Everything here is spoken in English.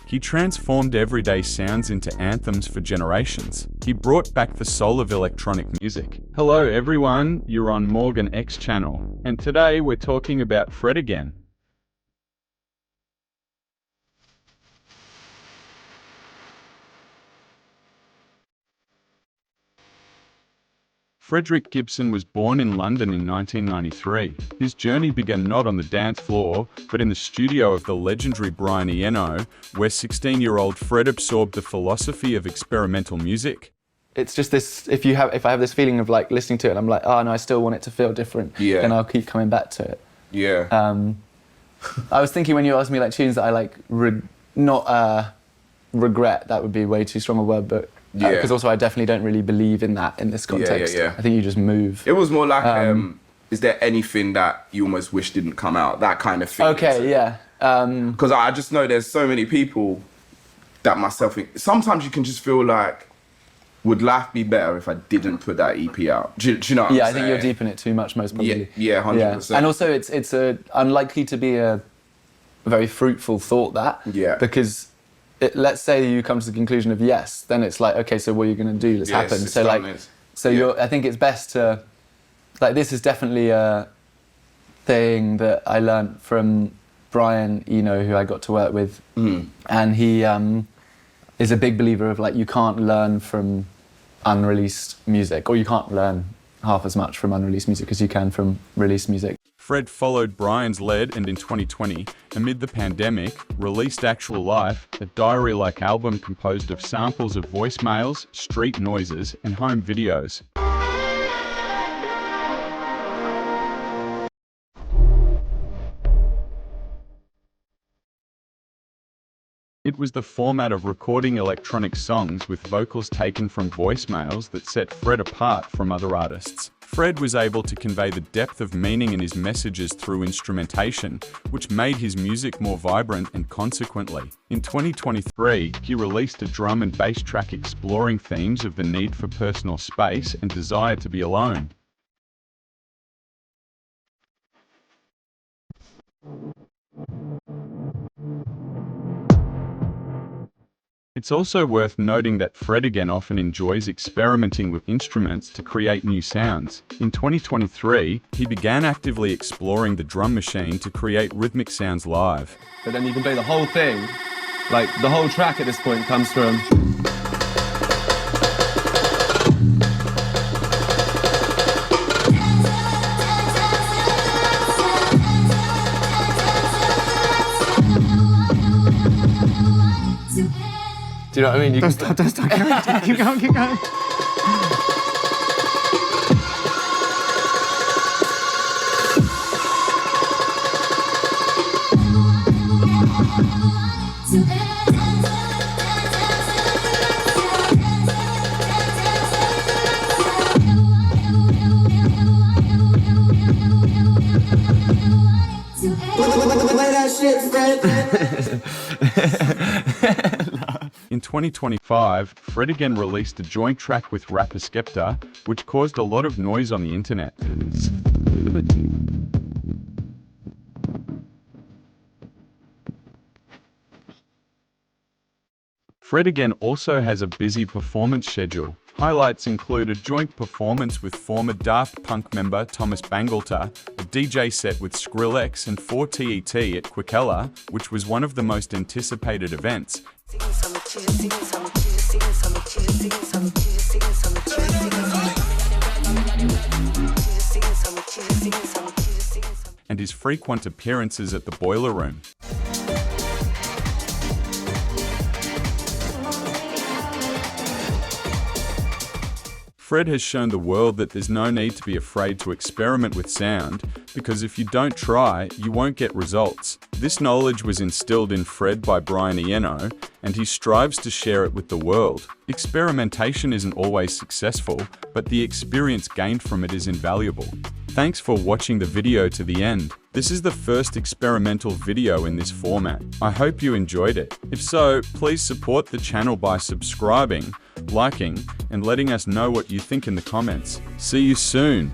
He transformed everyday sounds into anthems for generations. He brought back the soul of electronic music. Hello everyone, you're on Morgan X channel, and today we're talking about Fred again. Frederick Gibson was born in London in 1993. His journey began not on the dance floor, but in the studio of the legendary Brian Eno, where 16-year-old Fred absorbed the philosophy of experimental music. It's just this, if I have this feeling of like listening to it and I'm like, oh no, I still want it to feel different, then I'll keep coming back to it. Yeah. I was thinking when you asked me like tunes that I like, not regret, that would be way too strong a word, but because also I definitely don't really believe in that in this context. I think you just move. It was more like, is there anything that you almost wish didn't come out? That kind of thing. Okay, yeah. Because I just know there's so many people that myself, sometimes you can just feel like, would life be better if I didn't put that EP out? Do you know what I'm saying? I think you're deep in it too much, most probably. Yeah, 100%. And also it's unlikely to be a very fruitful thought, that. Because let's say you come to the conclusion of yes, then it's like, okay, so what are you going to do? Let's happen. So like, I think it's best to, like, this is definitely a thing that I learned from Brian Eno, who I got to work with, and he is a big believer of like, you can't learn from unreleased music, or you can't learn half as much from unreleased music as you can from released music. Fred followed Brian's lead and in 2020, amid the pandemic, released Actual Life, a diary-like album composed of samples of voicemails, street noises, and home videos. It was the format of recording electronic songs with vocals taken from voicemails that set Fred apart from other artists. Fred was able to convey the depth of meaning in his messages through instrumentation, which made his music more vibrant and consequently. In 2023, he released a drum and bass track exploring themes of the need for personal space and desire to be alone. It's also worth noting that Fred again often enjoys experimenting with instruments to create new sounds. In 2023, he began actively exploring the drum machine to create rhythmic sounds live. But then you can play the whole thing, like the whole track at this point comes from... Do you know what I mean? You don't stop, keep going, keep going. In 2025, Fred again released a joint track with rapper Skepta, which caused a lot of noise on the internet. Fred again also has a busy performance schedule. Highlights include a joint performance with former Daft Punk member Thomas Bangalter, a DJ set with Skrillex and 4TET at Coachella, which was one of the most anticipated events, and his frequent appearances at the Boiler Room. Fred has shown the world that there's no need to be afraid to experiment with sound, because if you don't try, you won't get results. This knowledge was instilled in Fred by Brian Eno, and he strives to share it with the world. Experimentation isn't always successful, but the experience gained from it is invaluable. Thanks for watching the video to the end. This is the first experimental video in this format. I hope you enjoyed it. If so, please support the channel by subscribing, liking, and letting us know what you think in the comments. See you soon!